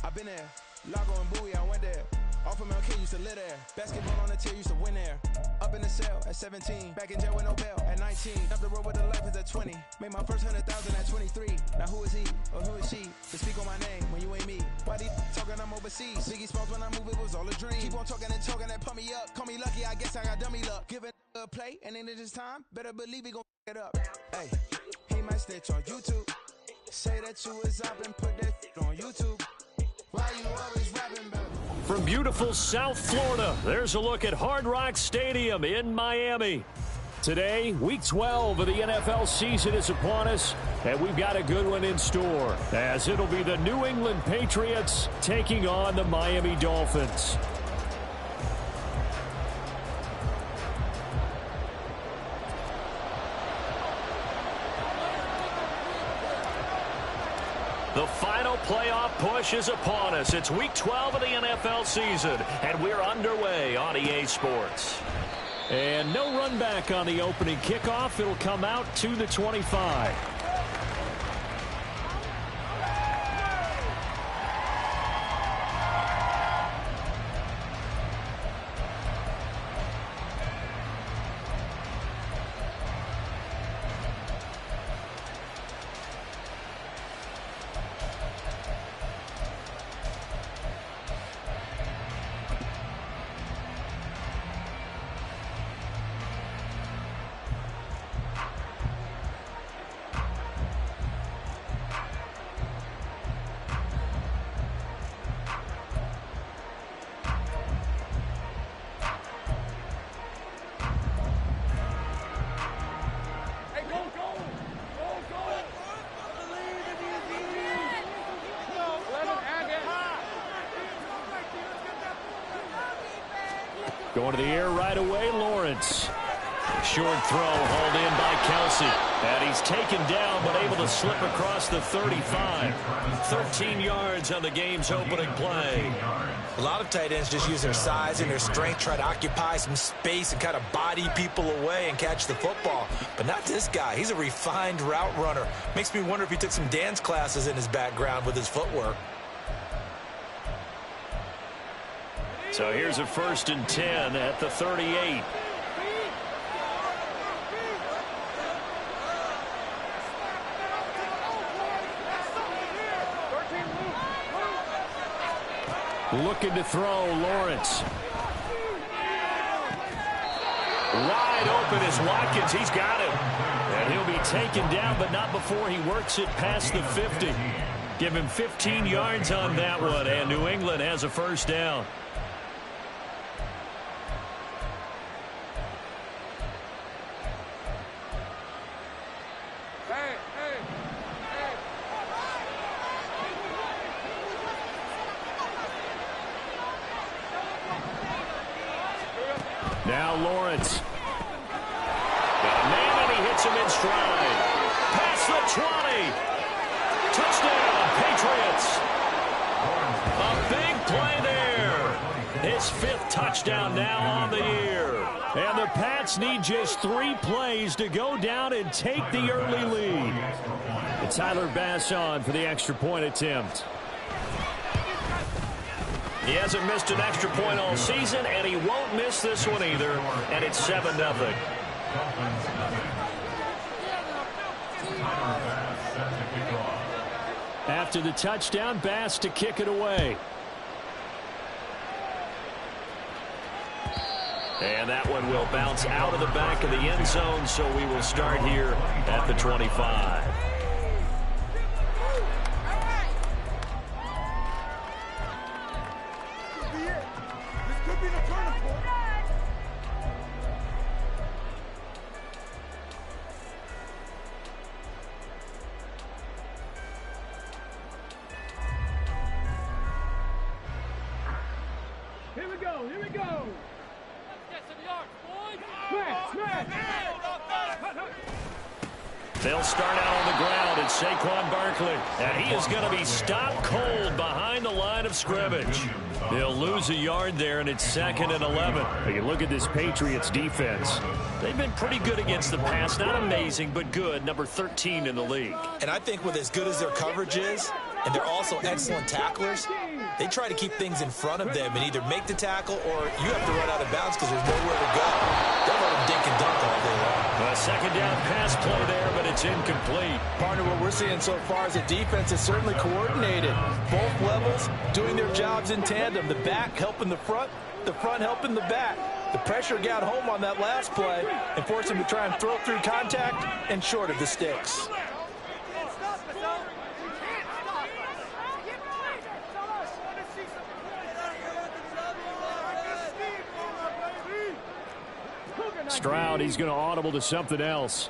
I've been there. Lago and Bowie, I went there. Off of MLK, used to live there. Basketball on the tier, used to win there. Up in the cell at 17. Back in jail with no bail at 19. Up the road with the life is at 20. Made my first 100,000 at 23. Now who is he or who is she to speak on my name when you ain't me? Why they talking I'm overseas? Biggie Smalls when I move, it was all a dream. Keep on talking and pump me up. Call me lucky, I guess I got dummy luck. Give it a play, and then it's time. Better believe he gon' it up. Hey, he might snitch on YouTube. Say that you was up and put that on YouTube. Why you always rapping about? From beautiful South Florida, there's a look at Hard Rock Stadium in Miami. Today, Week 12 of the NFL season is upon us, and we've got a good one in store, as it'll be the New England Patriots taking on the Miami Dolphins. The final playoff push is upon us. It's Week 12 of the NFL season, and we're underway on EA Sports. And no run back on the opening kickoff. It'll come out to the 25. Going to the air right away, Lawrence. Short throw hauled in by Kelsey. And he's taken down but able to slip across the 35. 13 yards on the game's opening play. A lot of tight ends just use their size and their strength, try to occupy some space and kind of body people away and catch the football. But not this guy. He's a refined route runner. Makes me wonder if he took some dance classes in his background with his footwork. So here's a 1st and 10 at the 38. Looking to throw, Lawrence. Wide open is Watkins. He's got him. And he'll be taken down, but not before he works it past the 50. Give him 15 yards on that one, and New England has a 1st down. Now Lawrence. Got a man, and he hits him in stride. Past the 20. Touchdown, Patriots. A big play there. His 5th touchdown now on the year. And the Pats need just 3 plays to go down and take the early lead. And Tyler Bass on for the extra point attempt. He hasn't missed an extra point all season, and he won't miss this one either, and it's 7-0. After the touchdown, Bass to kick it away. And that one will bounce out of the back of the end zone, so we will start here at the 25. Here we go. Let's get some yards, boys. They'll start out on the ground at Saquon Barkley. And he is going to be stopped cold behind the line of scrimmage. They'll lose a yard there, and it's 2nd and 11. You look at this Patriots defense. They've been pretty good against the pass. Not amazing, but good. Number 13 in the league. And I think with as good as their coverage is, and they're also excellent tacklers, They try to keep things in front of them and either make the tackle or you have to run out of bounds because there's nowhere to go. They'll let them dink and dunk all day long. A second down pass play there, but it's incomplete. Partner, what we're seeing so far is the defense is certainly coordinated. Both levels doing their jobs in tandem. The back helping the front helping the back. The pressure got home on that last play and forced him to try and throw through contact and short of the sticks. Stroud, he's going to audible to something else.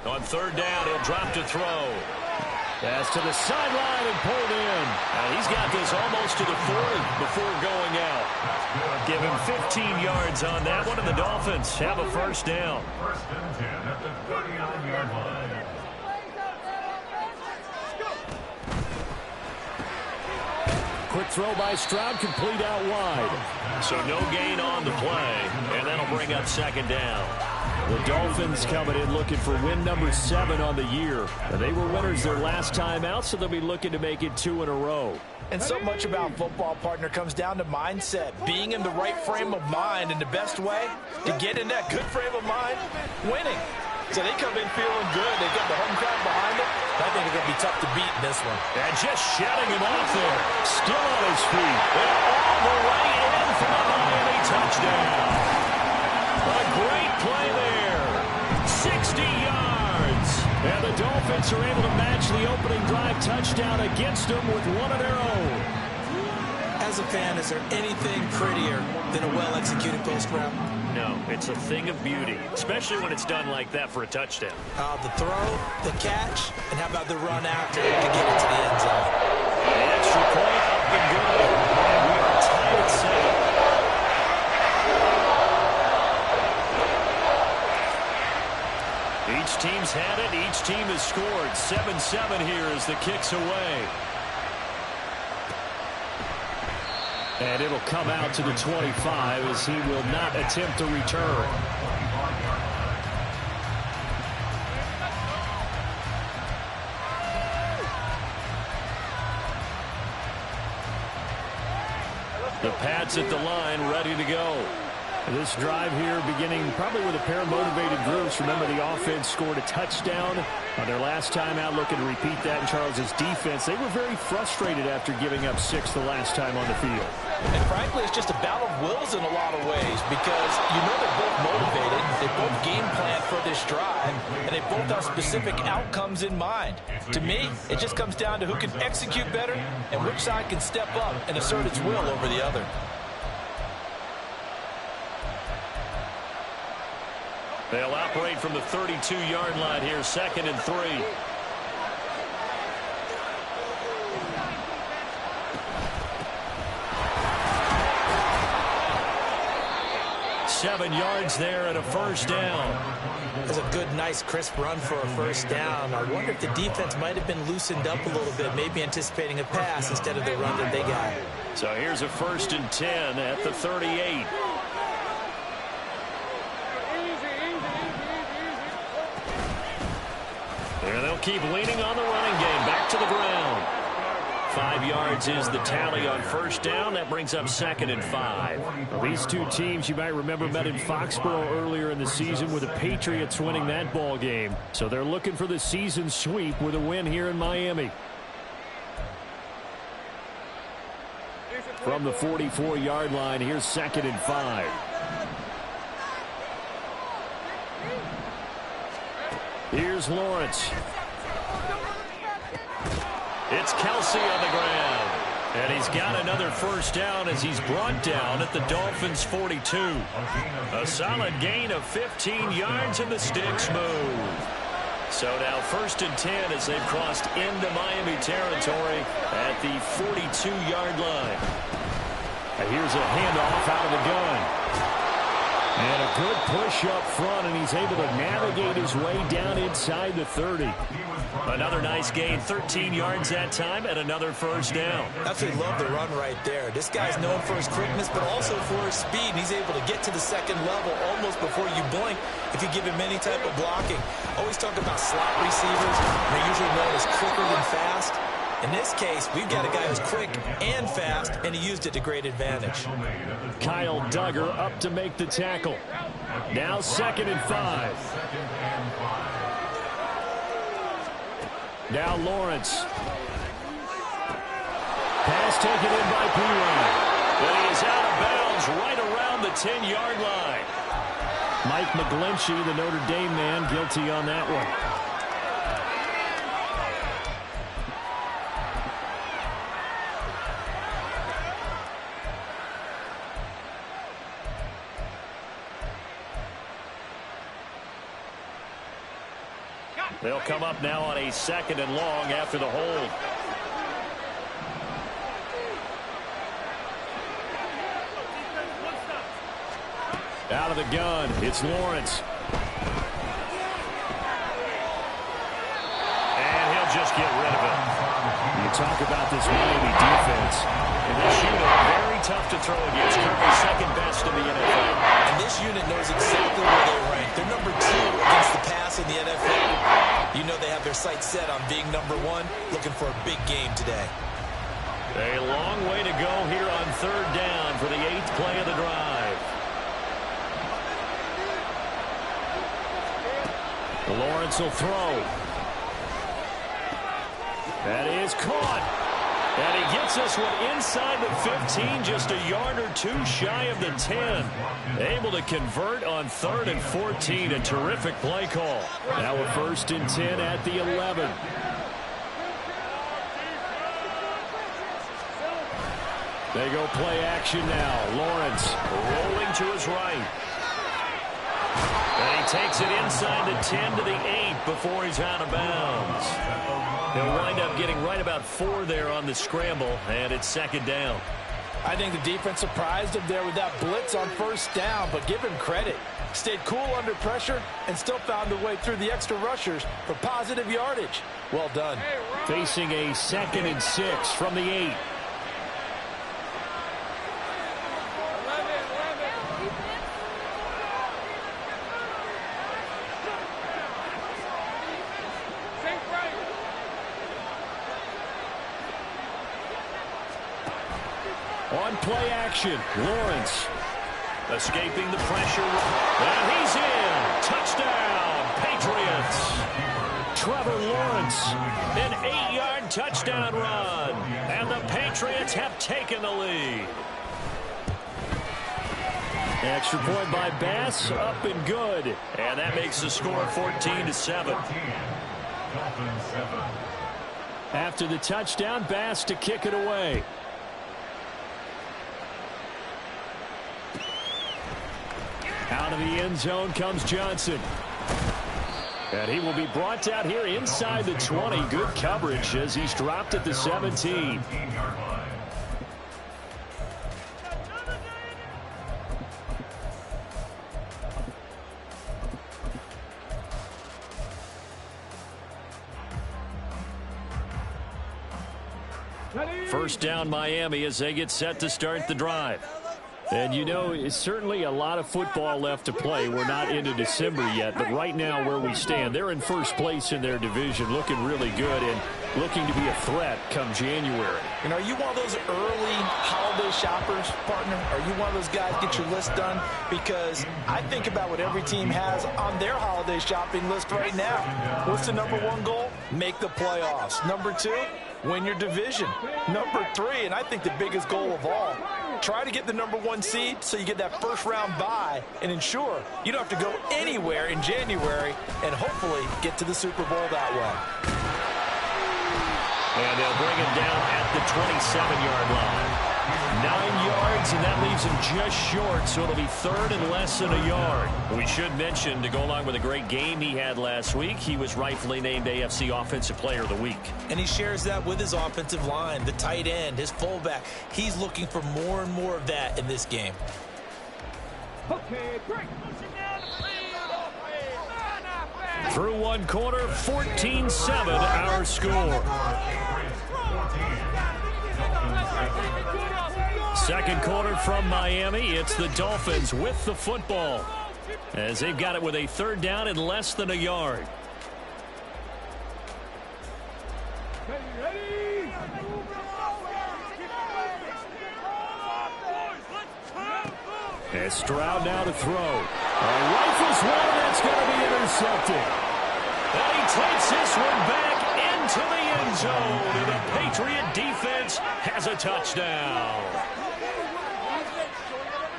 On third down, he'll drop to throw. Pass to the sideline and pulled in. He's got this almost to the 40 before going out. Give him 15 yards on that one, and the Dolphins have a first down. First and 10 at the 39-yard line. Quick throw by Stroud, complete out wide. So no gain on the play, and that'll bring up second down. The Dolphins coming in looking for win number 7 on the year. They were winners their last time out, so they'll be looking to make it 2 in a row. And so much about football, partner, comes down to mindset. Being in the right frame of mind, and the best way to get in that good frame of mind, winning. So they come in feeling good. They've got the home crowd behind them. I think it's going to be tough to beat in this one. And just shutting him off there. Still on his feet. And all the way in for a Miami touchdown. A great play there. 60 yards. And the Dolphins are able to match the opening drive touchdown against them with one of their own. As a fan, is there anything prettier than a well-executed post route? No, it's a thing of beauty, especially when it's done like that for a touchdown. The throw, the catch, and how about the run after to get into the end zone? The extra point up and good. And we are tied at 7. Each team's had it. Each team has scored. 7-7 here as the kick's away. And it'll come out to the 25 as he will not attempt to return. The Pats at the line, ready to go. This drive here beginning probably with a pair of motivated groups. Remember, the offense scored a touchdown on their last time out, looking to repeat that in Charles's defense. They were very frustrated after giving up 6 the last time on the field. And frankly, it's just a battle of wills in a lot of ways because you know they're both motivated, they both game plan for this drive, and they both have specific outcomes in mind. To me, it just comes down to who can execute better and which side can step up and assert its will over the other. They'll operate from the 32-yard line here, 2nd and 3. Seven yards there and a first down. That's a good, nice, crisp run for a first down. I wonder if the defense might have been loosened up a little bit, maybe anticipating a pass instead of the run that they got. So here's a 1st and 10 at the 38. And they'll keep leaning on the running game. Back to the ground. 5 yards is the tally on first down. That brings up 2nd and 5. Well, these two teams, you might remember, met in Foxborough earlier in the season with the Patriots winning that ball game. So they're looking for the season sweep with a win here in Miami. From the 44-yard line, here's 2nd and 5. Here's Lawrence. It's Kelsey on the ground. And he's got another first down as he's brought down at the Dolphins' 42. A solid gain of 15 yards and the sticks move. So now 1st and 10 as they've crossed into Miami territory at the 42-yard line. And here's a handoff out of the gun. And a good push up front, and he's able to navigate his way down inside the 30. Another nice gain, 13 yards that time, and another first down. Absolutely love the run right there. This guy's known for his quickness, but also for his speed. And he's able to get to the second level almost before you blink if you give him any type of blocking. Always talk about slot receivers. They're usually known as quicker than fast. In this case, we've got a guy who's quick and fast, and he used it to great advantage. Kyle Duggar up to make the tackle. Now 2nd and 5. Now Lawrence. Pass taken in by Perine. But he is out of bounds right around the 10-yard line. Mike McGlinchey, the Notre Dame man, guilty on that one. They'll come up now on a 2nd and long after the hold. Out of the gun, it's Lawrence. And he'll just get rid of it. You talk about this Miami defense. And this unit, very tough to throw against. Currently 2nd best in the NFL. And this unit knows exactly where they rank. They're number 2 against the pass in the NFL. You know they have their sights set on being number 1, looking for a big game today. A long way to go here on 3rd down for the 8th play of the drive. Lawrence will throw. That is caught. And he gets this one inside the 15, just a yard or 2 shy of the 10. Able to convert on 3rd and 14. A terrific play call. Now a 1st and 10 at the 11. They go play action now. Lawrence rolling to his right. And he takes it inside the 10 to the 8 before he's out of bounds. He'll wind up getting right about 4 there on the scramble, and it's 2nd down. I think the defense surprised him there with that blitz on 1st down, but give him credit. Stayed cool under pressure and still found a way through the extra rushers for positive yardage. Well done. Facing a 2nd and 6 from the 8. On play action, Lawrence escaping the pressure, and he's in. Touchdown, Patriots. Trevor Lawrence, an 8-yard touchdown run, and the Patriots have taken the lead. Extra point by Bass, up and good, and that makes the score 14-7. After the touchdown, Bass to kick it away. Out of the end zone comes Johnson. And he will be brought out here inside the 20. Good coverage as he's dropped at the 17. First down Miami as they get set to start the drive. And you know, it's certainly a lot of football left to play. We're not into December yet, but right now where we stand, they're in 1st place in their division, looking really good and looking to be a threat come January. And are you one of those early holiday shoppers, partner? Are you one of those guys get your list done? Because I think about what every team has on their holiday shopping list right now. What's the number 1 goal? Make the playoffs. Number 2, win your division. Number 3, and I think the biggest goal of all, try to get the number 1 seed so you get that 1st round bye and ensure you don't have to go anywhere in January and hopefully get to the Super Bowl that way. And they'll bring him down at the 27-yard line. 9 yards, and that leaves him just short, so it'll be 3rd and less than a yard. We should mention, to go along with a great game he had last week, he was rightfully named AFC Offensive Player of the Week. And he shares that with his offensive line, the tight end, his fullback. He's looking for more and more of that in this game. Okay, break. Through one quarter, 14-7 our score. Second quarter from Miami. It's the Dolphins with the football as they've got it with a third down and less than a yard. As Stroud now to throw. Rifles one, that's going to be intercepted. And he takes this one back into the end zone. And the Patriot defense has a touchdown.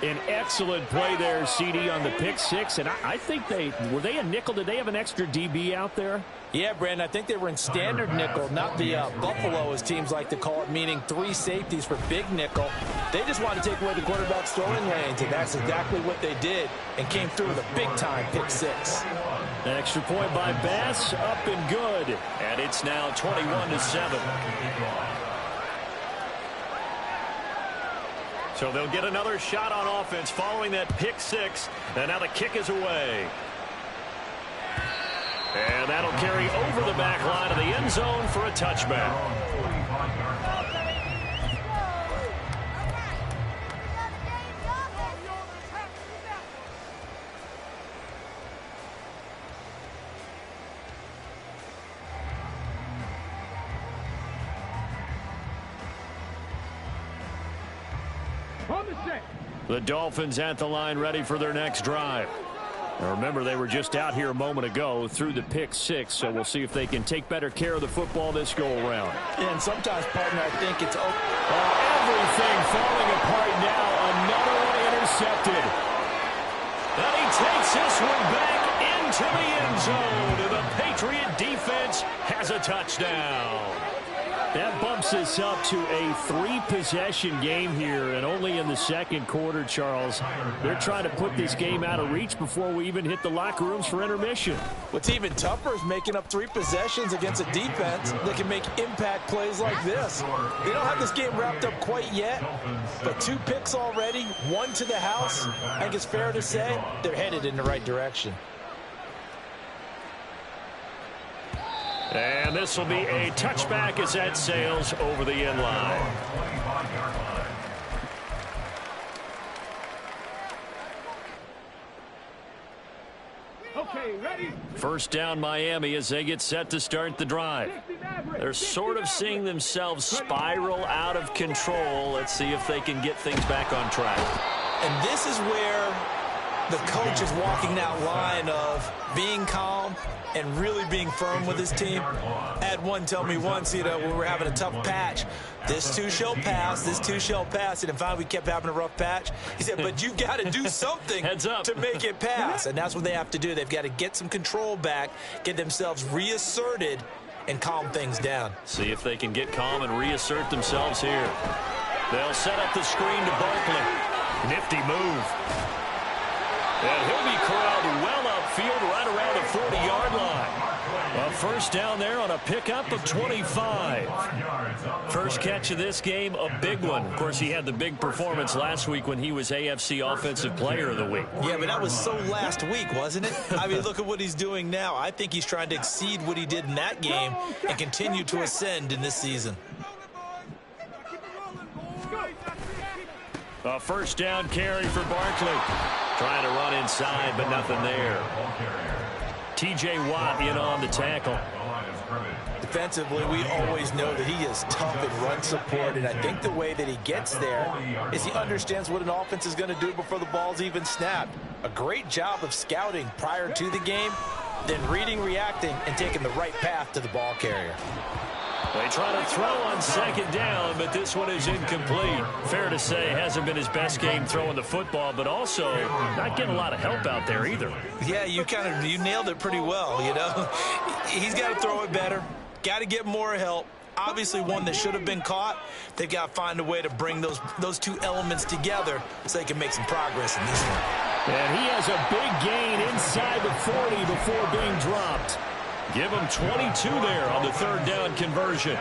An excellent play there, CD, on the pick six. And I think were they a nickel? Did they have an extra DB out there? Yeah, Brandon, I think they were in standard nickel, not the Buffalo, as teams like to call it, meaning 3 safeties for big nickel. They just wanted to take away the quarterback's throwing lanes, and that's exactly what they did, and came through with a big-time pick six. An extra point by Bass, up and good. And it's now 21-7. So they'll get another shot on offense following that pick six, and now the kick is away. And that'll carry over the back line of the end zone for a touchback. The Dolphins at the line, ready for their next drive. Now remember, they were just out here a moment ago through the pick six, so we'll see if they can take better care of the football this go-around. Yeah, and sometimes, partner, I think it's everything falling apart now. Another one intercepted. And he takes this one back into the end zone. And the Patriot defense has a touchdown. That bumps us up to a 3-possession game here, and only in the second quarter, Charles. They're trying to put this game out of reach before we even hit the locker rooms for intermission. What's even tougher is making up 3 possessions against a defense that can make impact plays like this. They don't have this game wrapped up quite yet, but 2 picks already, 1 to the house. I think it's fair to say they're headed in the right direction. And this will be a touchback as that sails over the end line. Okay, ready? First down Miami as they get set to start the drive. They're sort of seeing themselves spiral out of control. Let's see if they can get things back on track. And this is where the coach is walking that line of being calm and really being firm with his team. I had one tell me once, when we were having a tough patch, this too shall pass, this too shall pass. And if we kept having a rough patch, he said, but you've got to do something to make it pass. And that's what they have to do. They've got to get some control back, get themselves reasserted, and calm things down. See if they can get calm and reassert themselves here. They'll set up the screen to Barkley. Nifty move. And he'll be corralled well upfield right around the 40-yard line. A first down there on a pickup of 25. First catch of this game, a big one. Of course, he had the big performance last week when he was AFC Offensive Player of the Week. Yeah, but that was so last week, wasn't it? I mean, look at what he's doing now. I think he's trying to exceed what he did in that game and continue to ascend in this season. A first down carry for Barkley. Trying to run inside, but nothing there. T.J. Watt in on the tackle. Defensively, we always know that he is tough in run support, and I think the way that he gets there is he understands what an offense is going to do before the ball's even snapped. A great job of scouting prior to the game, then reading, reacting, and taking the right path to the ball carrier. They try to throw on second down, but this one is incomplete. Fair to say, hasn't been his best game throwing the football, but also not getting a lot of help out there either. Yeah, you nailed it pretty well, He's got to throw it better, got to get more help. Obviously one that should have been caught. They've got to find a way to bring those 2 elements together so they can make some progress in this one. And he has a big gain inside the 40 before being dropped. Give him 22 there on the third down conversion.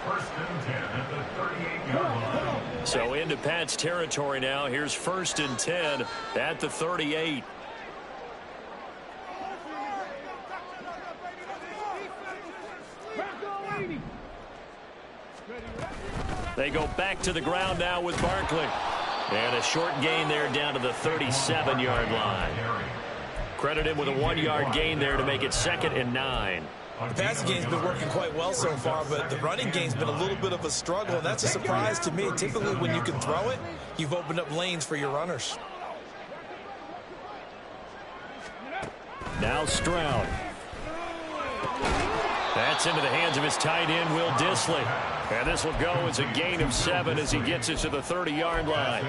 First and 10 at the 38-yard line. So into Pat's territory now. Here's 1st and 10 at the 38. They go back to the ground now with Barkley. And a short gain there down to the 37-yard line. Credit him with a 1-yard gain there to make it 2nd and 9. The passing game's been working quite well so far, but the running game's been a little bit of a struggle, and that's a surprise to me. Typically, when you can throw it, you've opened up lanes for your runners. Now Stroud. That's into the hands of his tight end, Will Dissly. And this will go as a gain of 7 as he gets it to the 30-yard line.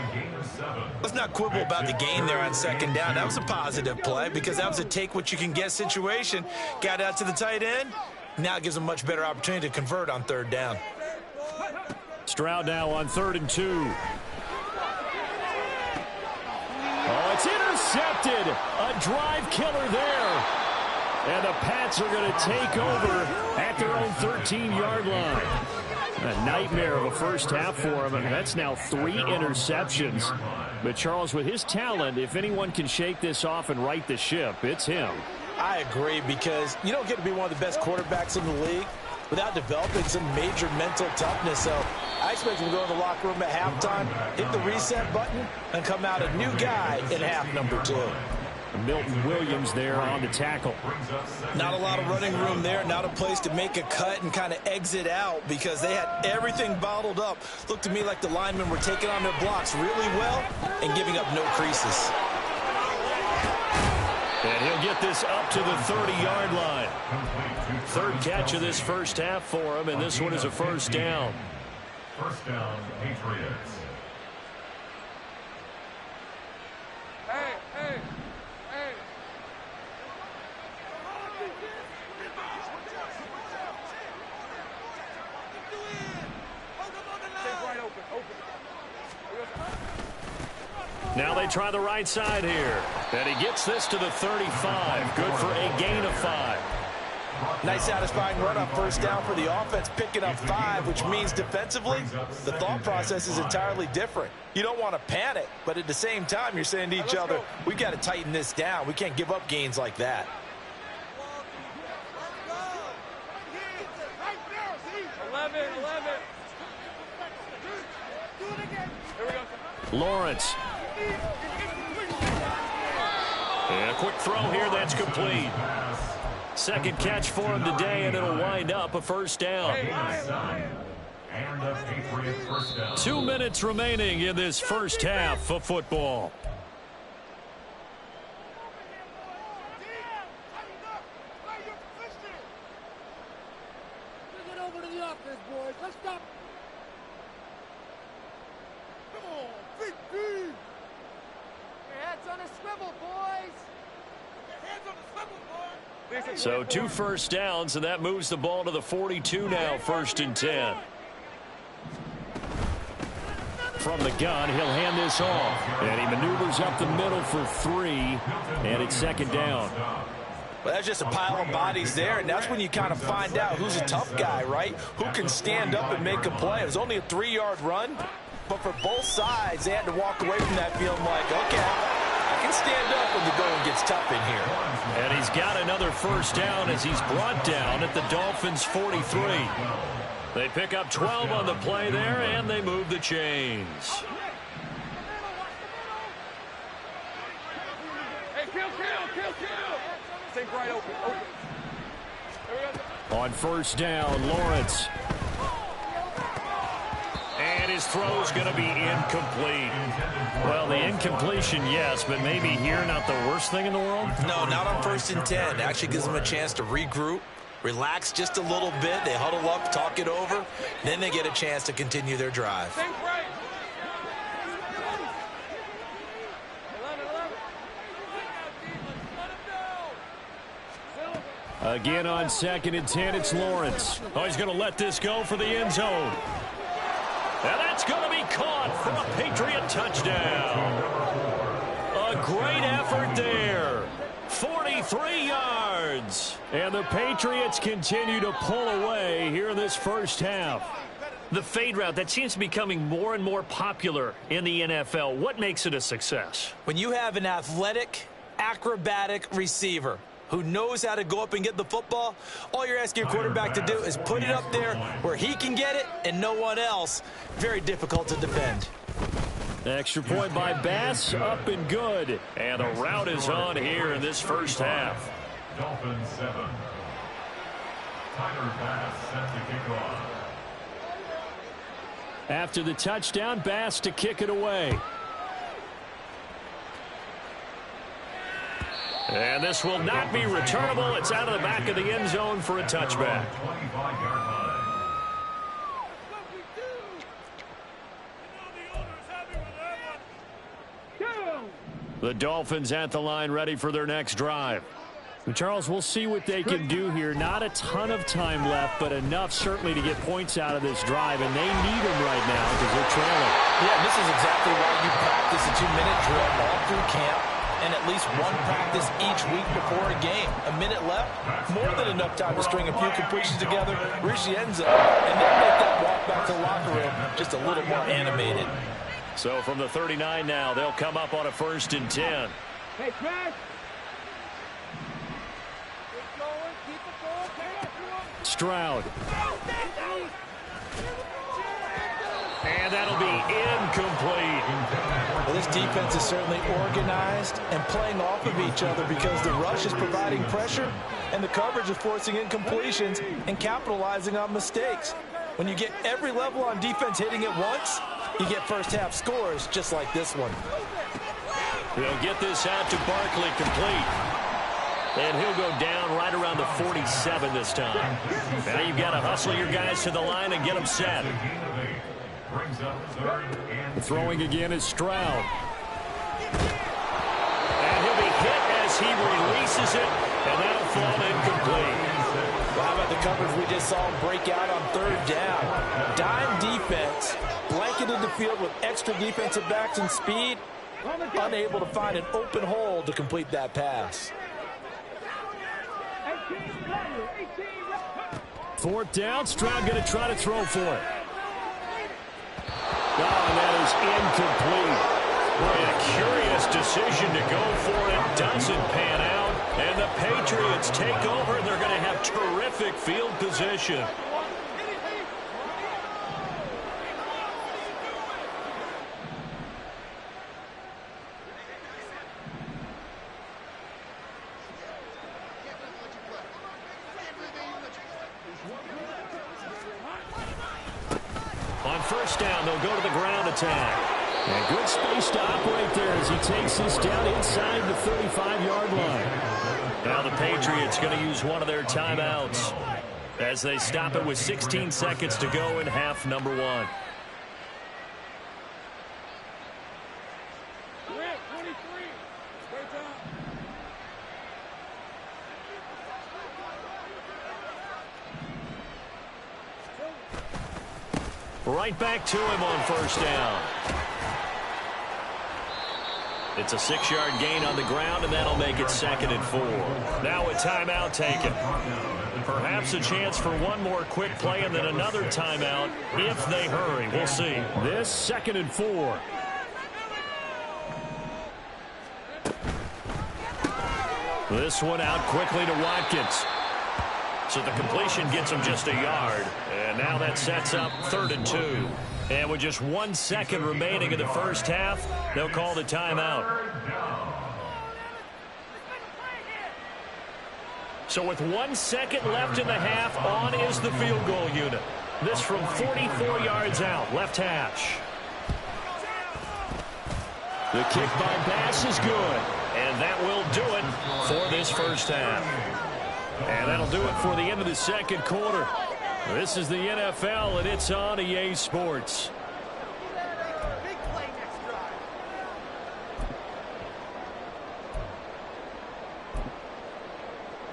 Let's not quibble about the gain there on 2nd down. That was a positive play because that was a take-what-you-can-get situation. Got out to the tight end. Now it gives him a much better opportunity to convert on 3rd down. Stroud now on 3rd and 2. Oh, it's intercepted. A drive killer there. And the Pats are going to take over at their own 13-yard line. A nightmare of a first half for him, and that's now 3 interceptions. But, Charles, with his talent, if anyone can shake this off and right the ship, it's him. I agree, because you don't get to be one of the best quarterbacks in the league without developing some major mental toughness. So I expect him to go in the locker room at halftime, hit the reset button, and come out a new guy in half number 2. Milton Williams there on the tackle. Not a lot of running room there, not a place to make a cut and kind of exit out because they had everything bottled up. Looked to me like the linemen were taking on their blocks really well and giving up no creases. And he'll get this up to the 30-yard line. 3rd catch of this first half for him, and this one is a 1st down. 1st down, Patriots. Hey. Now they try the right side here. And he gets this to the 35. Good for a gain of 5. Nice satisfying run on 1st down for the offense, picking up 5, which means defensively, the thought process is entirely different. You don't want to panic, but at the same time, you're saying to each other, we've got to tighten this down. We can't give up gains like that. 11. Lawrence. And a quick throw here that's complete. 2nd catch for him today, and it'll wind up a 1st down. And a Patriot 1st down. 2 minutes remaining in this first half of football. Bring it over to the offense, boys. Let's stop. Come on, big D. Your heads on a swivel, boys. Your heads on a swivel, boys. So 2 first downs, and that moves the ball to the 42 now, 1st and 10. From the gun, he'll hand this off. And he maneuvers up the middle for 3, and it's 2nd down. Well, that's just a pile of bodies there, and that's when you kind of find out who's a tough guy, right? Who can stand up and make a play. It was only a 3-yard run, but for both sides, they had to walk away from that feeling like, okay, I can stand up when the going gets tough in here. And he's got another 1st down as he's brought down at the Dolphins' 43. They pick up 12 on the play there, and they move the chains. Hey, kill. Think right open. On 1st down, Lawrence. And his throw's going to be incomplete. Well, the incompletion, yes, but maybe here not the worst thing in the world? No, not on 1st and 10. It actually gives them a chance to regroup, relax just a little bit. They huddle up, talk it over. Then they get a chance to continue their drive. Think right. 11. Again on 2nd and 10, it's Lawrence. Oh, he's going to let this go for the end zone. And that's going to be caught for a Patriot touchdown. A great effort there. 43 yards. yards. And the Patriots continue to pull away here in this first half. The fade route, that seems to be becoming more and more popular in the NFL. What makes it a success? When you have an athletic, acrobatic receiver who knows how to go up and get the football, all you're asking your quarterback to do is put it up there where he can get it and no one else. Very difficult to defend. Extra point by Bass, up and good. And the route is on here in this first half. Dolphins 7. Tyler Bass set to kick off. After the touchdown, Bass to kick it away. And this will not be returnable. It's out of the back of the end zone for a touchback. 25-yard line. The Dolphins at the line, ready for their next drive. Charles, we'll see what they can do here. Not a ton of time left, but enough certainly to get points out of this drive, and they need them right now because they're trailing. Yeah, this is exactly why you practice a 2-minute drill all through camp and at least one practice each week before a game. A minute left, more than enough time to string a few completions together, reach the end zone, and then make that walk back to the locker room just a little more animated. So from the 39 now, they'll come up on a 1st and 10. Hey, Chris. Keep it going. Stroud. And that'll be incomplete. Well, this defense is certainly organized and playing off of each other because the rush is providing pressure and the coverage is forcing incompletions and capitalizing on mistakes. When you get every level on defense hitting it once, you get first half scores just like this one. They'll get this out to Barkley complete. And he'll go down right around the 47 this time. Now you've got to hustle your guys to the line and get them set. Throwing again is Stroud. And he'll be hit as he releases it, and that'll fall incomplete. Well, how about the coverage we just saw break out on 3rd down? Dime defense, blanketed the field with extra defensive backs and speed, unable to find an open hole to complete that pass. 4th down, Stroud going to try to throw for it. Oh, and that is incomplete. Boy, a curious decision to go for it. Doesn't pan out. And the Patriots take over. They're going to have terrific field position. On 1st down, they'll go to the ground attack. And good space to operate there as he takes this down inside the 35-yard line. Now the Patriots going to use one of their timeouts as they stop it with 16 seconds to go in half number 1. Right back to him on 1st down. It's a 6-yard gain on the ground, and that'll make it 2nd and 4. Now a timeout taken. Perhaps a chance for one more quick play and then another timeout if they hurry. We'll see. This 2nd and 4. This one out quickly to Watkins. So the completion gets him just a yard. And now that sets up 3rd and 2. And with just 1 second remaining in the first half, they'll call the timeout. So with 1 second left in the half, on is the field goal unit. This from 44 yards out, left hash. The kick by Bass is good. And that will do it for this first half. And that'll do it for the end of the 2nd quarter. This is the NFL, and it's on EA Sports.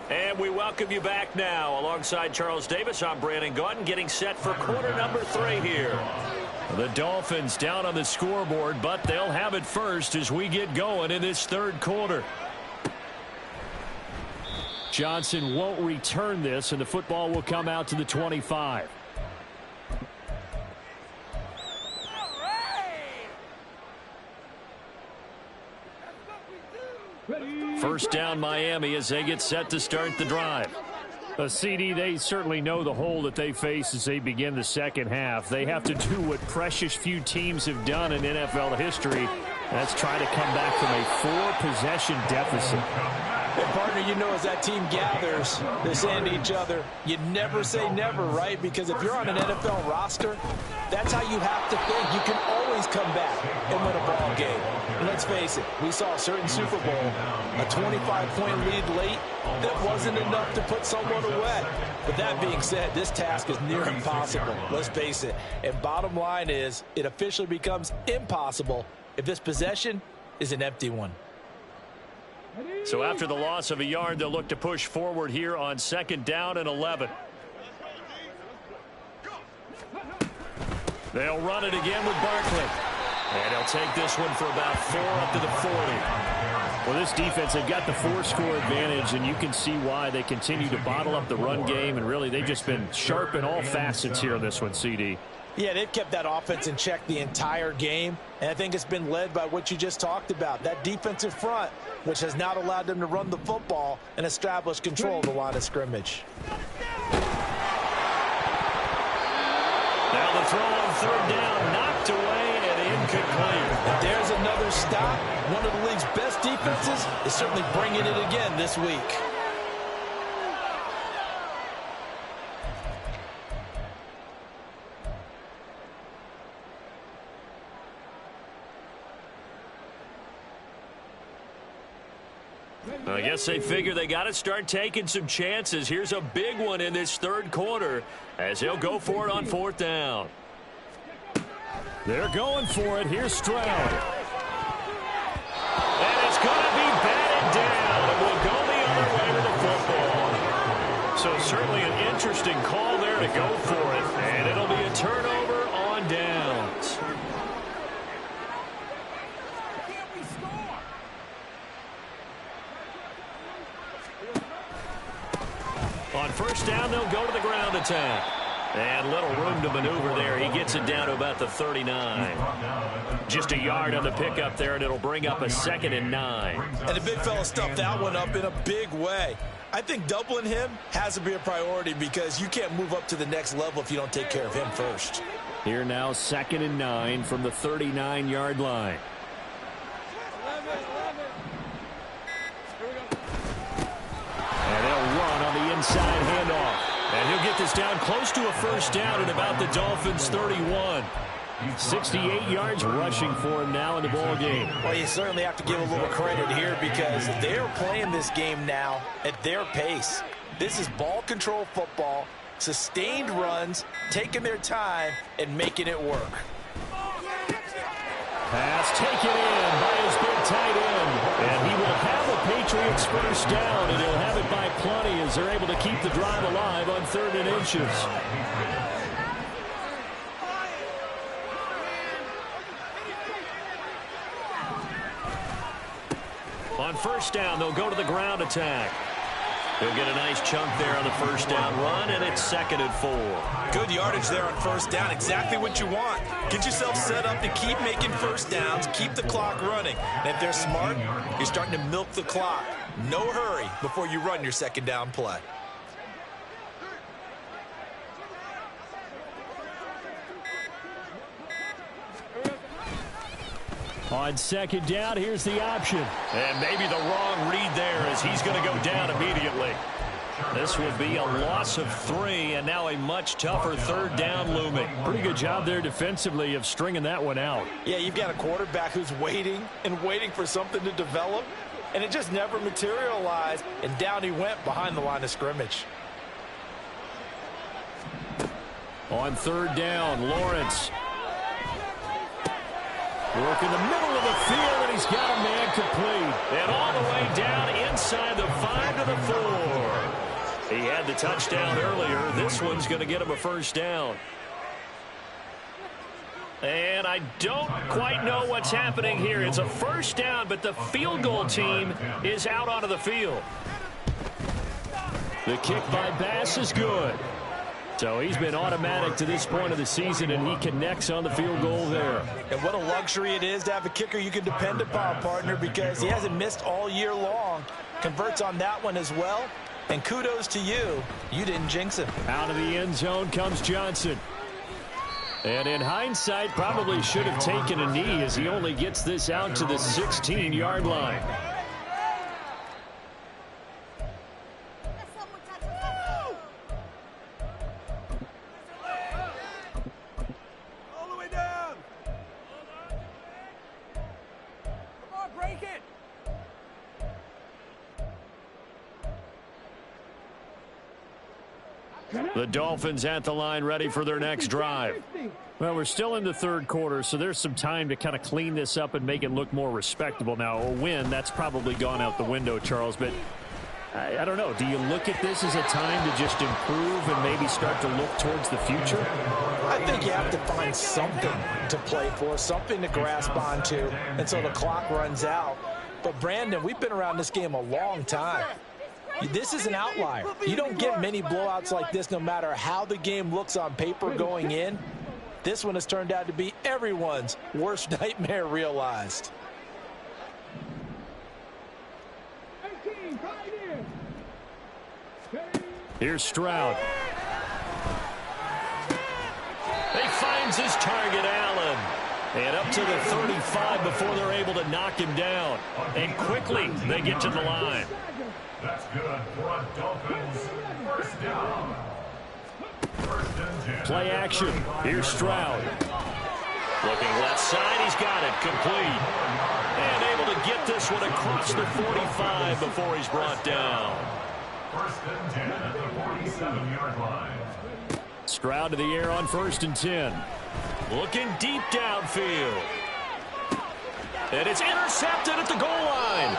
And we welcome you back now. Alongside Charles Davis, I'm Brandon Gaudin, getting set for quarter number 3 here. The Dolphins down on the scoreboard, but they'll have it first as we get going in this 3rd quarter. Johnson won't return this, and the football will come out to the 25. First down, Miami, as they get set to start the drive. CD, they certainly know the hole that they face as they begin the second half. They have to do what precious few teams have done in NFL history. That's try to come back from a 4-possession deficit. And partner, you know, as that team gathers, they're saying to each other, you never say never, right? Because if you're on an NFL roster, that's how you have to think. You can always come back and win a ball game. And let's face it, we saw a certain Super Bowl, a 25-point lead late, that wasn't enough to put someone away. But that being said, this task is near impossible. Let's face it. And bottom line is, it officially becomes impossible if this possession is an empty one. So after the loss of a yard, they'll look to push forward here on 2nd down and 11. They'll run it again with Barkley. And he'll take this one for about 4 up to the 40. Well, this defense, they've got the 4-score advantage, and you can see why they continue to bottle up the run game. And really, they've just been sharp in all facets here in this one, CD. Yeah, they've kept that offense in check the entire game, and I think it's been led by what you just talked about, that defensive front, which has not allowed them to run the football and establish control of the line of scrimmage. Now the throw on 3rd down, knocked away and incomplete. And there's another stop. One of the league's best defenses is certainly bringing it again this week. I guess they figure they got to start taking some chances. Here's a big one in this 3rd quarter as they'll go for it on 4th down. They're going for it. Here's Stroud. And it's going to be batted down. It will go the other way to the football. So certainly an interesting call there to go for it. And it'll be a turnover on downs. On 1st down, they'll go to the ground attack. And little room to maneuver there. He gets it down to about the 39. Just a yard on the pickup there, and it'll bring up a 2nd and 9. And the big fella stuffed that one up in a big way. I think doubling him has to be a priority because you can't move up to the next level if you don't take care of him first. Here now, 2nd and 9 from the 39-yard line. And they'll run on the inside handoff. And he'll get this down close to a 1st down at about the Dolphins' 31. 68 yards rushing for him now in the ball game. Well, you certainly have to give a little credit here because they're playing this game now at their pace. This is ball control football, sustained runs, taking their time, and making it work. Pass taken in by his big tight end. And he will have the Patriots 1st down, and he'll have it by plenty as they're able to keep the drive alive on 3rd and inches. On 1st down, they'll go to the ground attack. He'll get a nice chunk there on the 1st down run, and it's 2nd and 4. Good yardage there on 1st down. Exactly what you want. Get yourself set up to keep making 1st downs, keep the clock running. And if they're smart, you're starting to milk the clock. No hurry before you run your 2nd down play. On 2nd down, here's the option. And maybe the wrong read there as he's going to go down immediately. This will be a loss of 3, and now a much tougher 3rd down looming. Pretty good job there defensively of stringing that one out. Yeah, you've got a quarterback who's waiting and waiting for something to develop, and it just never materialized, and down he went behind the line of scrimmage. On 3rd down, Lawrence. Work in the middle of the field, and he's got a man complete. And all the way down inside the 5 to the 4. He had the touchdown earlier. This one's going to get him a 1st down. And I don't quite know what's happening here. It's a 1st down, but the field goal team is out onto the field. The kick by Bass is good. So he's been automatic to this point of the season, and he connects on the field goal there. And what a luxury it is to have a kicker you can depend upon, partner, because he hasn't missed all year long. Converts on that one as well. And kudos to you. You didn't jinx him. Out of the end zone comes Johnson. And in hindsight, probably should have taken a knee as he only gets this out to the 16-yard line. The Dolphins at the line, ready for their next drive. Well, we're still in the third quarter, so there's some time to kind of clean this up and make it look more respectable. Now, a win, that's probably gone out the window, Charles, but I don't know. Do you look at this as a time to just improve and maybe start to look towards the future? I think you have to find something to play for, something to grasp onto until the clock runs out. But, Brandon, we've been around this game a long time. This is an outlier. You don't get many blowouts like this no matter how the game looks on paper going in. This one has turned out to be everyone's worst nightmare realized. Here's Stroud. He finds his target, Allen. And up to the 35 before they're able to knock him down. And quickly they get to the line. That's good for a Dolphins first down. First and 10. Play action. Here's Stroud. Looking left side. He's got it. Complete. And able to get this one across the 45 before he's brought down. First and 10 at the 47-yard line. Stroud to the air on 1st and 10. Looking deep downfield. And it's intercepted at the goal line.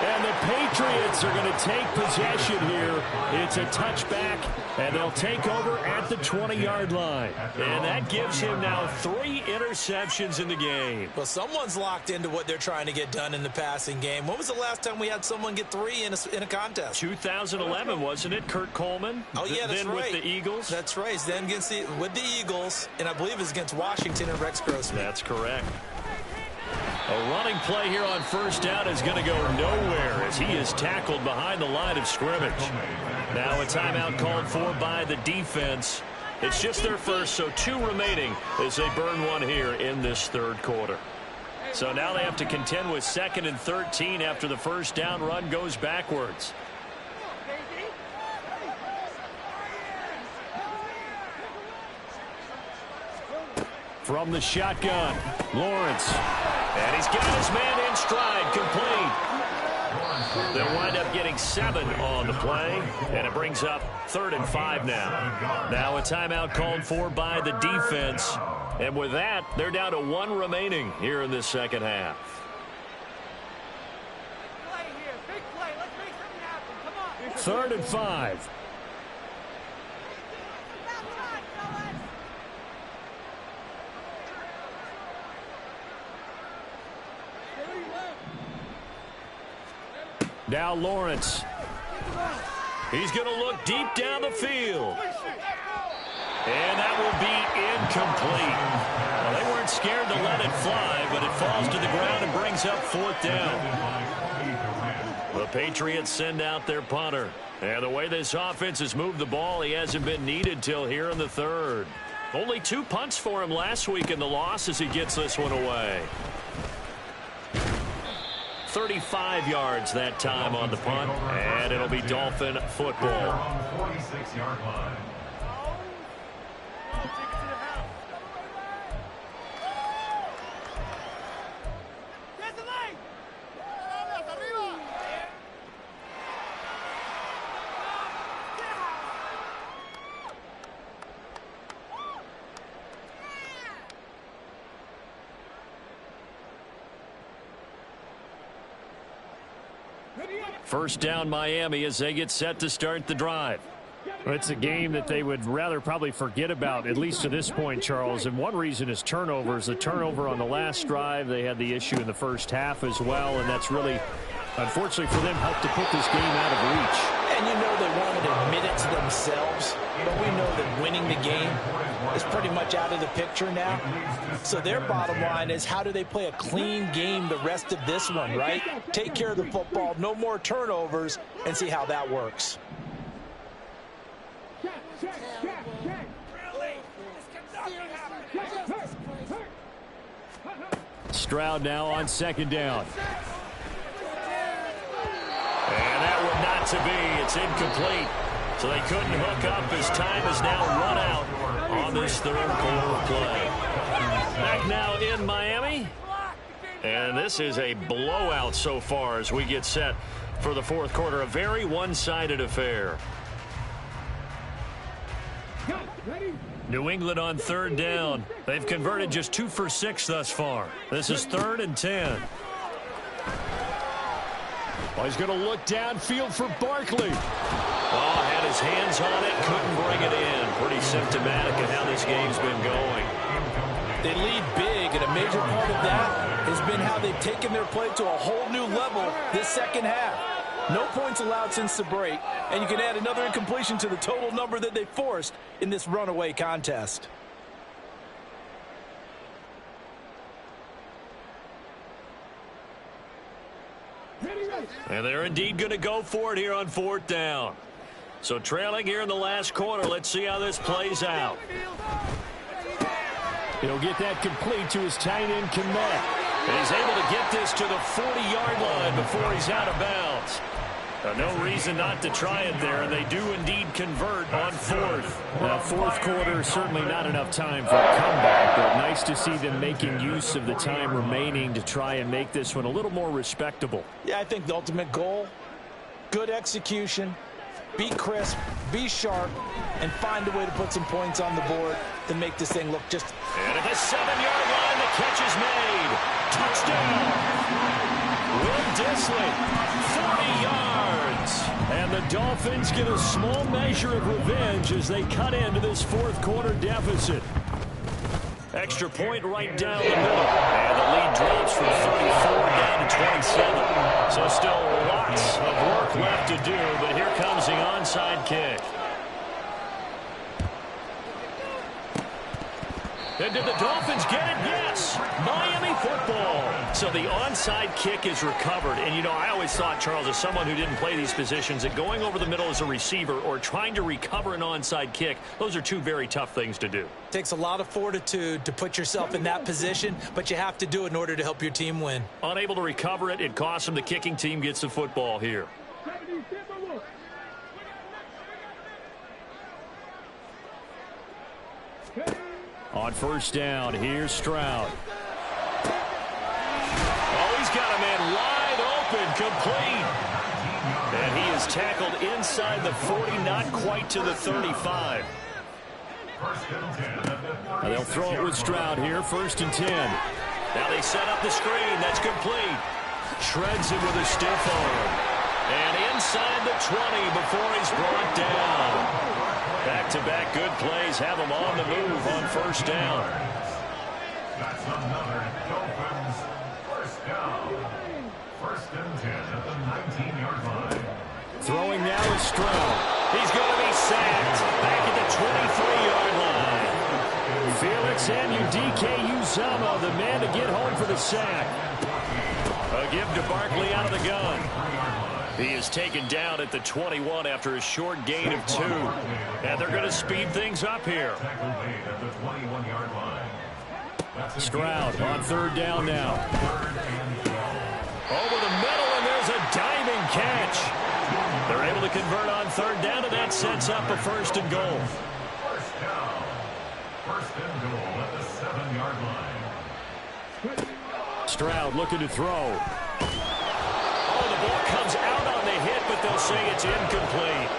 And the Patriots are going to take possession here. It's a touchback, and they'll take over at the 20-yard line. And that gives him now 3 interceptions in the game. Well, someone's locked into what they're trying to get done in the passing game. When was the last time we had someone get 3 in a contest? 2011, wasn't it? Kurt Coleman? Oh, yeah, that's then right. With the Eagles? That's right. Then with the Eagles, and I believe it's against Washington and Rex Grossman. That's correct. A running play here on 1st down is going to go nowhere as he is tackled behind the line of scrimmage. Now a timeout called for by the defense. It's just their first, so 2 remaining as they burn one here in this third quarter. So now they have to contend with 2nd and 13 after the 1st down run goes backwards. From the shotgun, Lawrence. And he's got his man in stride, complete. They'll wind up getting 7 on the play, and it brings up 3rd and 5 now. Now a timeout called for by the defense. And with that, they're down to 1 remaining here in this second half. Play here, big play. Let's make something happen. Come on. 3rd and 5. Now Lawrence. He's going to look deep down the field. And that will be incomplete. Well, they weren't scared to let it fly, but it falls to the ground and brings up 4th down. The Patriots send out their punter. And the way this offense has moved the ball, he hasn't been needed till here in the 3rd. Only 2 punts for him last week in the loss as he gets this one away. 35 yards that time on the punt, and it'll be Dolphin football. On the 46-yard line. First down Miami as they get set to start the drive. It's a game that they would rather probably forget about, at least to this point, Charles. And one reason is turnovers. The turnover on the last drive, they had the issue in the first half as well, and that's really, unfortunately for them, helped to put this game out of reach. And you know they wanted themselves, but we know that winning the game is pretty much out of the picture now. So their bottom line is, how do they play a clean game the rest of this one, right? Take care of the football, no more turnovers, and see how that works. Stroud now on second down. And that one not to be. It's incomplete. So they couldn't hook up as time is now run out on this third quarter play. Back now in Miami. And this is a blowout so far as we get set for the fourth quarter. A very one-sided affair. New England on third down. They've converted just 2 for 6 thus far. This is 3rd and 10. Well, he's going to look downfield for Barkley. Oh, had his hands on it, couldn't bring it in. Pretty symptomatic of how this game's been going. They lead big, and a major part of that has been how they've taken their play to a whole new level this second half. No points allowed since the break, and you can add another incompletion to the total number that they forced in this runaway contest. And they're indeed going to go for it here on 4th down. So trailing here in the last quarter, let's see how this plays out. He'll get that complete to his tight end, Kmet. And he's able to get this to the 40-yard line before he's out of bounds. No reason not to try it there, and they do indeed convert on 4th. Now, fourth quarter, certainly not enough time for a comeback, but nice to see them making use of the time remaining to try and make this one a little more respectable. Yeah, I think the ultimate goal, good execution, be crisp, be sharp, and find a way to put some points on the board to make this thing look just... And at the 7-yard line, the catch is made. Touchdown! Will Dissly, 40 yards. And the Dolphins get a small measure of revenge as they cut into this fourth quarter deficit. Extra point right down the middle. And the lead drops from 34 down to 27. So still lots of work left to do, but here comes the onside kick. And did the Dolphins get it? Yes. Miami football. So the onside kick is recovered. And, you know, I always thought, Charles, as someone who didn't play these positions, that going over the middle as a receiver or trying to recover an onside kick, those are two very tough things to do. It takes a lot of fortitude to put yourself in that position, but you have to do it in order to help your team win. Unable to recover it, it costs them. The kicking team gets the football here. On first down, here's Stroud. Oh, he's got a man wide open, complete. And he is tackled inside the 40, not quite to the 35. Now they'll throw it with Stroud here, 1st and 10. Now they set up the screen, that's complete. Shreds him with a stiff arm. And inside the 20 before he's brought down. Back-to-back good plays have him on the move on first down. That's another Dolphins first down. 1st and 10 at the 19-yard line. Throwing now is Stroud. He's going to be sacked back at the 23-yard line. Felix Anudike-Uzomah, the man to get home for the sack. A give to Barkley out of the gun. He is taken down at the 21 after a short gain of 2. And they're going to speed things up here. Stroud on 3rd down now. Over the middle, and there's a diving catch. They're able to convert on 3rd down, and that sets up a 1st and goal. First down. 1st and goal at the 7-yard line. Stroud looking to throw. Oh, the ball comes out on the hit, but they'll say it's incomplete.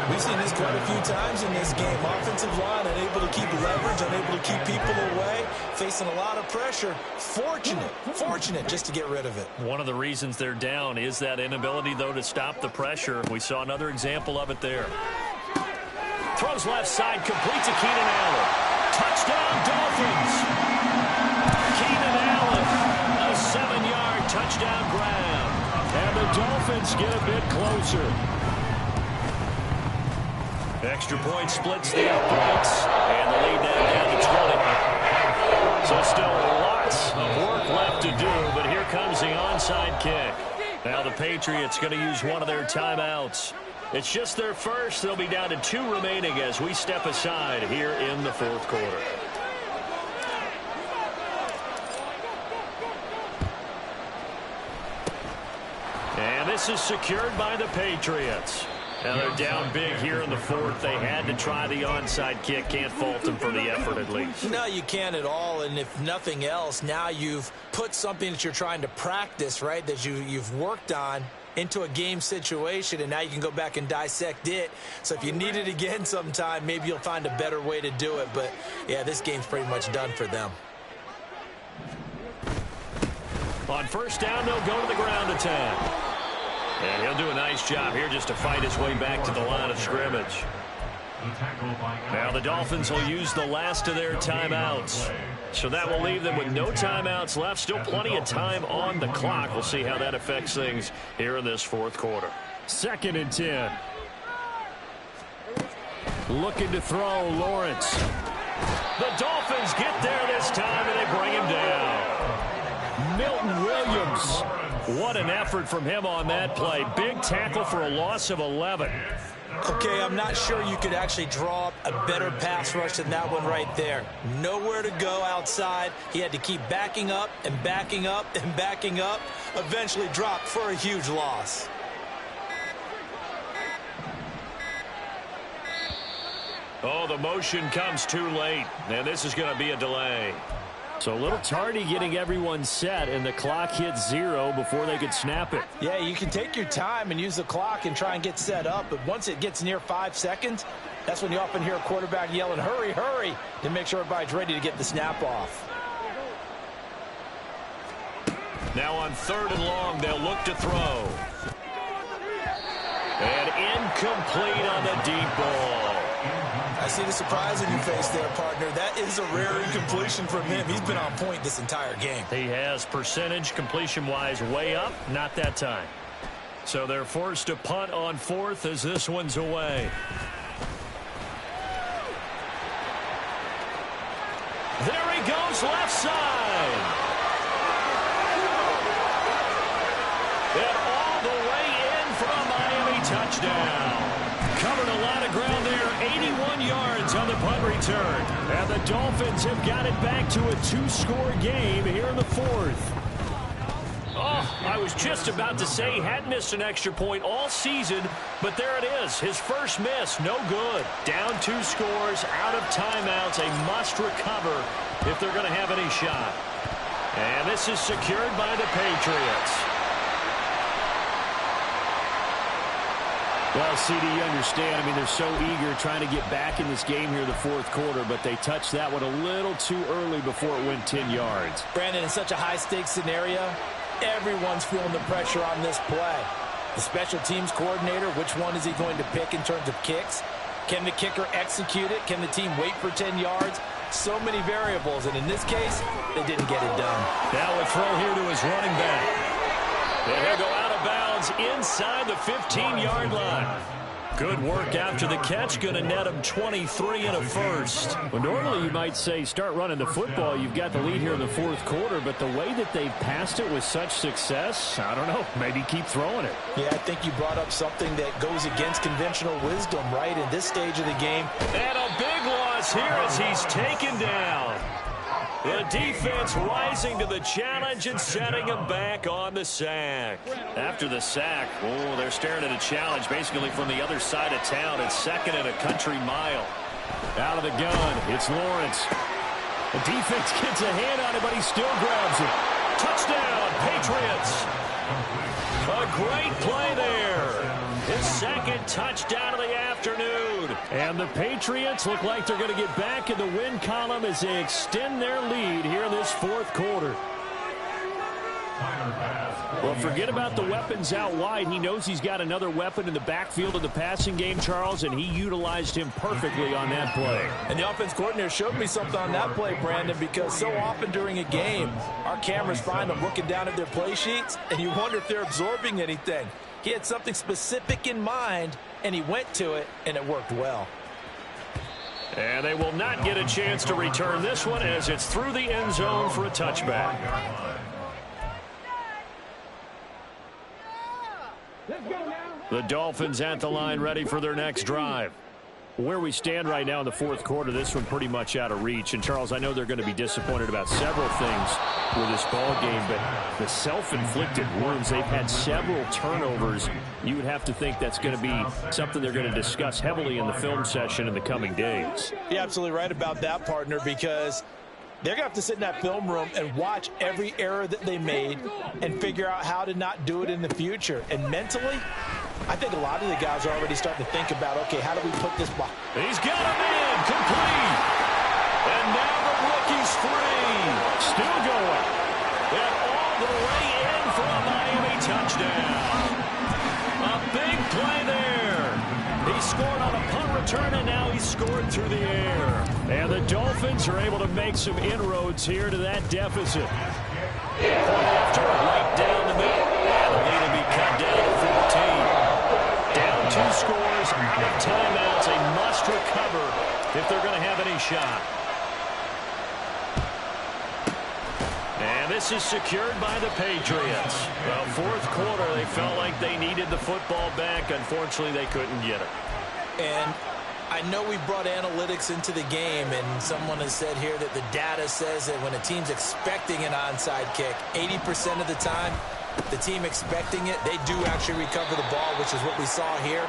We've seen this quite a few times in this game. Offensive line unable to keep leverage, unable to keep people away, facing a lot of pressure. Fortunate just to get rid of it. One of the reasons they're down is that inability, though, to stop the pressure. We saw another example of it there. Throws left side, complete to Keenan Allen. Touchdown, Dolphins! Keenan Allen, a 7-yard touchdown grab. And the Dolphins get a bit closer. Extra point splits the points, and the lead now down to 20. So still lots of work left to do, but here comes the onside kick. Now the Patriots going to use one of their timeouts. It's just their first. They'll be down to 2 remaining as we step aside here in the fourth quarter. And this is secured by the Patriots. Now they're down big here in the fourth. They had to try the onside kick. Can't fault them for the effort at least. No, you can't at all. And if nothing else, now you've put something that you're trying to practice, right, that you've worked on into a game situation, and now you can go back and dissect it. So if you need it again sometime, maybe you'll find a better way to do it. But, yeah, this game's pretty much done for them. On first down, they'll go to the ground attack. And he'll do a nice job here just to fight his way back to the line of scrimmage. Now the Dolphins will use the last of their timeouts. So that will leave them with no timeouts left. Still plenty of time on the clock. We'll see how that affects things here in this fourth quarter. 2nd and 10. Looking to throw, Lawrence. The Dolphins get there this time, and they bring him down. Milton Williams. What an effort from him on that play. Big tackle for a loss of 11. Okay, I'm not sure you could actually draw up a better pass rush than that one right there. Nowhere to go outside. He had to keep backing up and backing up and backing up. Eventually dropped for a huge loss. Oh, the motion comes too late, and this is going to be a delay. So a little tardy getting everyone set, and the clock hits 0 before they could snap it. Yeah, you can take your time and use the clock and try and get set up, but once it gets near 5 seconds, that's when you often hear a quarterback yelling, hurry, hurry, to make sure everybody's ready to get the snap off. Now on 3rd and long, they'll look to throw. And incomplete on the deep ball. I see the surprise in your face there, partner. That is a rare incompletion from him. He's been on point this entire game. He has percentage completion-wise way up, not that time. So they're forced to punt on 4th as this one's away. There he goes, left side. And all the way in for a Miami touchdown. Covered a lot of ground there, 81 yards on the punt return. And the Dolphins have got it back to a 2-score game here in the 4th. Oh, I was just about to say he hadn't missed an extra point all season, but there it is. His first miss, no good. Down 2 scores, out of timeouts, a must recover if they're going to have any shot. And this is secured by the Patriots. Well, CD, you understand. I mean, they're so eager trying to get back in this game here in the 4th quarter, but they touched that one a little too early before it went 10 yards. Brandon, in such a high-stakes scenario, everyone's feeling the pressure on this play. The special teams coordinator, which one is he going to pick in terms of kicks? Can the kicker execute it? Can the team wait for 10 yards? So many variables, and in this case, they didn't get it done. Now a throw here to his running back. And he'll go out of bounds inside the 15-yard line. Good work after the catch. Going to net him 23 and a first. Well, normally you might say start running the football. You've got the lead here in the 4th quarter, but the way that they've passed it with such success, I don't know, maybe keep throwing it. Yeah, I think you brought up something that goes against conventional wisdom, right, in this stage of the game. And a big loss here as he's taken down. The defense rising to the challenge and setting him back on the sack. After the sack, oh, they're staring at a challenge basically from the other side of town. It's 2nd and a country mile. Out of the gun, it's Lawrence. The defense gets a hand on it, but he still grabs it. Touchdown, Patriots. A great play there. His 2nd touchdown of the afternoon. And the Patriots look like they're going to get back in the win column as they extend their lead here in this 4th quarter. Well, forget about the weapons out wide. He knows he's got another weapon in the backfield of the passing game, Charles, and he utilized him perfectly on that play. And the offense coordinator showed me something on that play, Brandon, because so often during a game, our cameras find them looking down at their play sheets, and you wonder if they're absorbing anything. He had something specific in mind and he went to it, and it worked well. And they will not get a chance to return this one as it's through the end zone for a touchback. The Dolphins at the line ready for their next drive. Where we stand right now in the fourth quarter, this one pretty much out of reach. And, Charles, I know they're going to be disappointed about several things with this ball game, but the self-inflicted wounds, they've had several turnovers. You would have to think that's going to be something they're going to discuss heavily in the film session in the coming days. You're absolutely right about that, partner, because they're going to have to sit in that film room and watch every error that they made and figure out how to not do it in the future. And mentally, I think a lot of the guys are already starting to think about, okay, how do we put this ball? He's got a man complete. And now the rookie's free. Still going. And all the way in for a Miami touchdown. A big play there. He scored on a punt return, and now he's scored through the air. And the Dolphins are able to make some inroads here to that deficit. After right down the middle. And the lead will be cut down to 14. Down 2 scores, out of timeouts, a must recover if they're going to have any shot. And this is secured by the Patriots. Well, fourth quarter, they felt like they needed the football back. Unfortunately, they couldn't get it. And I know we brought analytics into the game, and someone has said here that the data says that when a team's expecting an onside kick, 80% of the time, the team expecting it, they do actually recover the ball, which is what we saw here.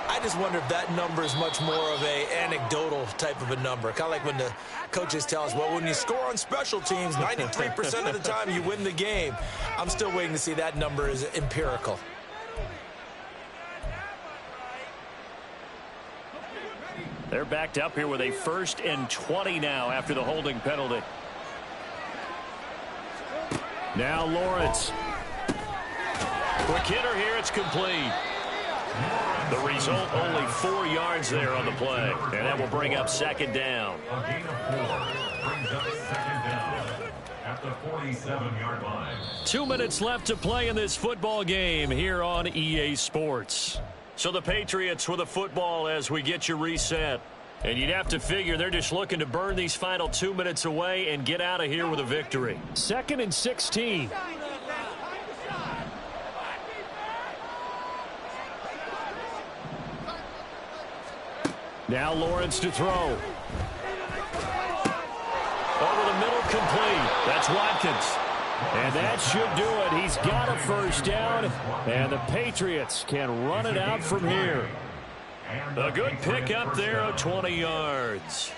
I just wonder if that number is much more of a anecdotal type of a number. Kind of like when the coaches tell us, well, when you score on special teams, 93% of the time you win the game. I'm still waiting to see that number is empirical. They're backed up here with a 1st and 20 now after the holding penalty. Now Lawrence. Quick hitter here, it's complete. The result, only 4 yards there on the play. And that will bring up 2nd down. A gain of 4 brings up 2nd down at the 47-yard line. 2 minutes left to play in this football game here on EA Sports. So the Patriots with a football as we get you reset. And you'd have to figure they're just looking to burn these final 2 minutes away and get out of here with a victory. 2nd and 16. Now Lawrence to throw. Over the middle, complete. That's Watkins. And that should do it. He's got a 1st down, and the Patriots can run it out from here. A good pick up there of 20 yards.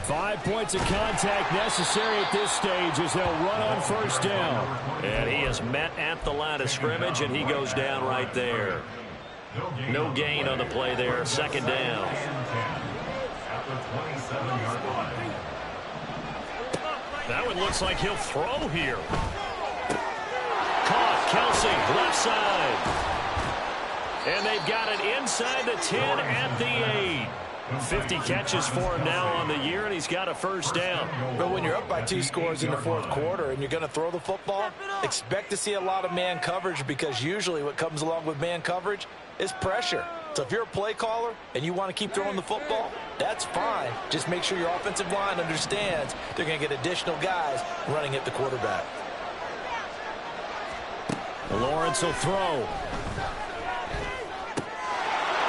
Five points of contact necessary at this stage as they'll run on 1st down. And he is met at the line of scrimmage, and he goes down right there. No gain on the play there. 2nd down. That one looks like he'll throw here. Caught. Kelsey, left side. And they've got it inside the 10 at the 8. 50 catches for him now on the year, and he's got a 1st down. But when you're up by 2 scores in the fourth quarter and you're going to throw the football, expect to see a lot of man coverage, because usually what comes along with man coverage is pressure. So if you're a play caller and you want to keep throwing the football, that's fine. Just make sure your offensive line understands they're going to get additional guys running at the quarterback. Lawrence will throw.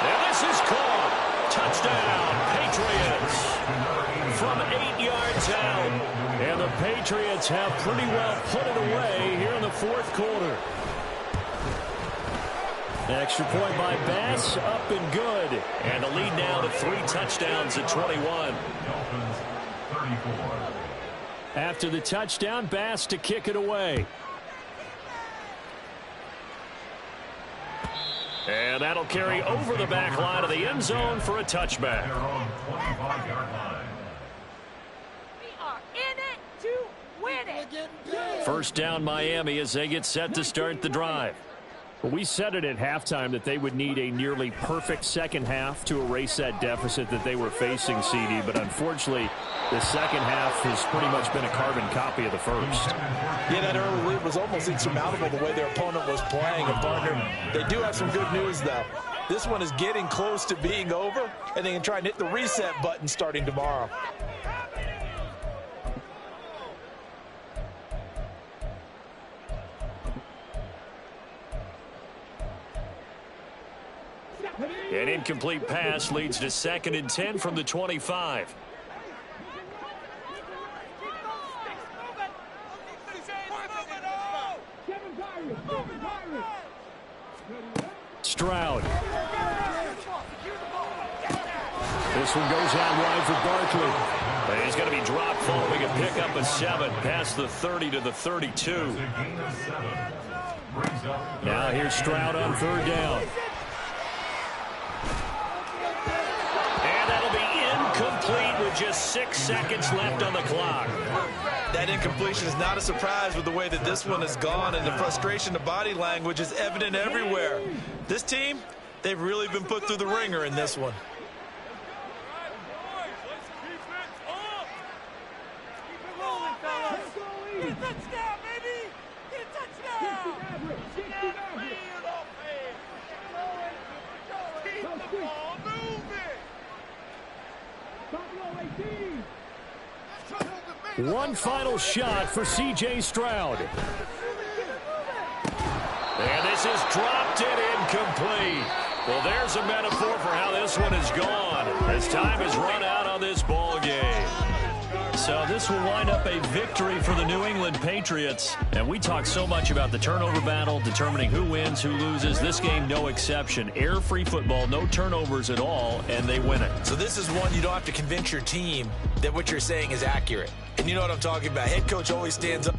And this is caught. Touchdown, Patriots. From 8 yards out. And the Patriots have pretty well put it away here in the fourth quarter. Extra point by Bass, up and good. And the lead now to 3 touchdowns at 21. After the touchdown, Bass to kick it away. And that'll carry over the back line of the end zone for a touchback. They're on 25-yard line. We are in it to win it. 1st down Miami as they get set to start the drive. We said it at halftime that they would need a nearly perfect second half to erase that deficit that they were facing, CD. But unfortunately, the second half has pretty much been a carbon copy of the first. Yeah, that early lead was almost insurmountable the way their opponent was playing. And, partner, they do have some good news, though. This one is getting close to being over, and they can try and hit the reset button starting tomorrow. An incomplete pass leads to 2nd and 10 from the 25. Stroud. This one goes out wide for Barkley. But he's going to be dropped following a pickup of 7 past the 30 to the 32. Now here's Stroud on 3rd down. Incomplete with just 6 seconds left on the clock. That incompletion is not a surprise with the way that this one has gone, and the frustration of body language is evident everywhere. This team, they've really been put through the ringer in this one. Get a touchdown, baby! Get a touchdown! Keep the ball moving! One final shot for C.J. Stroud. And this is dropped and incomplete. Well, there's a metaphor for how this one is gone as time has run out on this ball game. So this will wind up a victory for the New England Patriots. And we talk so much about the turnover battle, determining who wins, who loses. This game, no exception. Error-free football, no turnovers at all, and they win it. So this is one you don't have to convince your team that what you're saying is accurate. And you know what I'm talking about. Head coach always stands up.